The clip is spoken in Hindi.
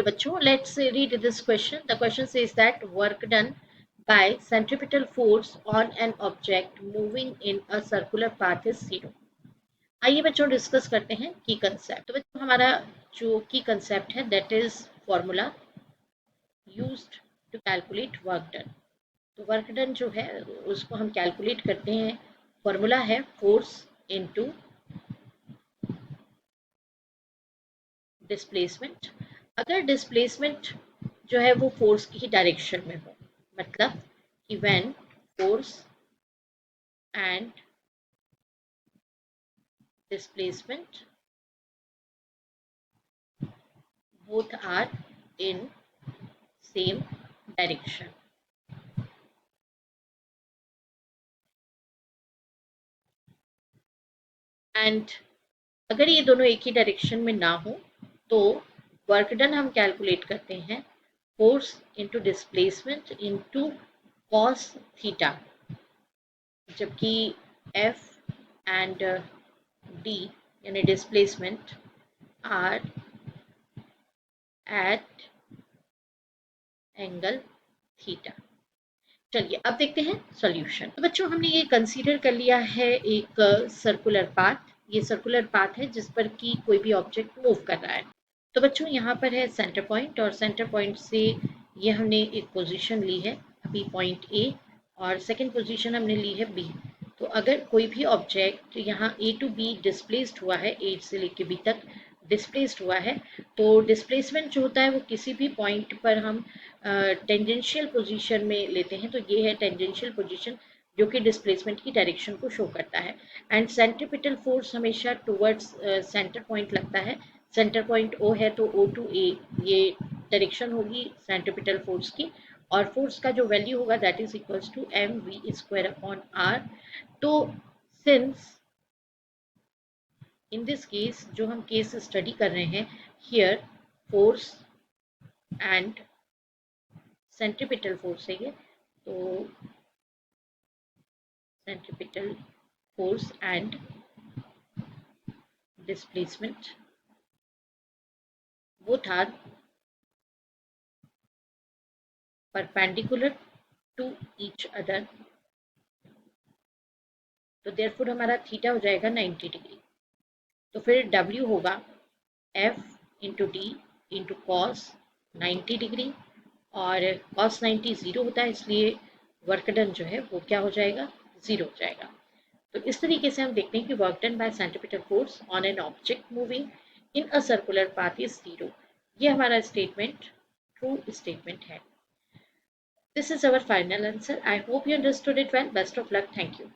बच्चों, let's read this question. The question says that work done by centripetal force on an object moving in a circular path is zero. आइए बच्चों डिस्कस करते हैं की कंसेप्ट। तो बच्चों हमारा जो की कंसेप्ट है that is formula used to calculate work done. तो वर्क डन जो है उसको हम कैलकुलेट करते हैं। फॉर्मूला है फोर्स इनटू डिस्प्लेसमेंट। अगर डिस्प्लेसमेंट जो है वो फोर्स की ही डायरेक्शन में हो, मतलब कि when force and displacement both are in same direction. And अगर ये दोनों एक ही डायरेक्शन में ना हो तो वर्क डन हम कैलकुलेट करते हैं force into displacement into cos theta, जबकि एफ एंड डी यानी displacement are at angle theta. चलिए अब देखते हैं सॉल्यूशन। तो बच्चों हमने ये कंसीडर कर लिया है एक सर्कुलर पाथ। ये सर्कुलर पाथ है जिस पर कि कोई भी ऑब्जेक्ट मूव कर रहा है। तो बच्चों यहाँ पर है सेंटर पॉइंट और सेंटर पॉइंट से ये हमने एक पोजीशन ली है अभी पॉइंट ए और सेकंड पोजीशन हमने ली है बी। तो अगर कोई भी ऑब्जेक्ट यहाँ ए टू बी डिस्प्लेस्ड हुआ है, ए से लेके बी तक डिस्प्लेस्ड हुआ है, तो डिस्प्लेसमेंट जो होता है वो किसी भी पॉइंट पर हम टेंजेंशियल पोजीशन में लेते हैं। तो ये है टेंजेंशियल पोजीशन जो कि डिस्प्लेसमेंट की डायरेक्शन को शो करता है। एंड सेंट्रीपिटल फोर्स हमेशा टुवर्ड्स सेंटर पॉइंट लगता है। सेंटर पॉइंट ओ है तो ओ टू ए ये डायरेक्शन होगी सेंट्रीपिटल फोर्स की, और फोर्स का जो वैल्यू होगा that is equals to M V square upon R. तो सिंस इन दिस केस जो हम केस स्टडी कर रहे हैं, here force and centripetal force है ये, तो centripetal force and displacement both are perpendicular to each other। तो देयरफॉर हमारा थीटा हो जाएगा 90 डिग्री। तो फिर W होगा F into D into cos 90 degree, और कॉस 90 जीरो होता है इसलिए वर्क डन जो है वो क्या हो जाएगा, जीरो हो जाएगा। तो इस तरीके से हम देखते हैं कि work done by centripetal force on an object moving in a circular path is zero. ये हमारा स्टेटमेंट ट्रू स्टेटमेंट है। This is our final answer. I hope you understood it well. Best of luck. Thank you.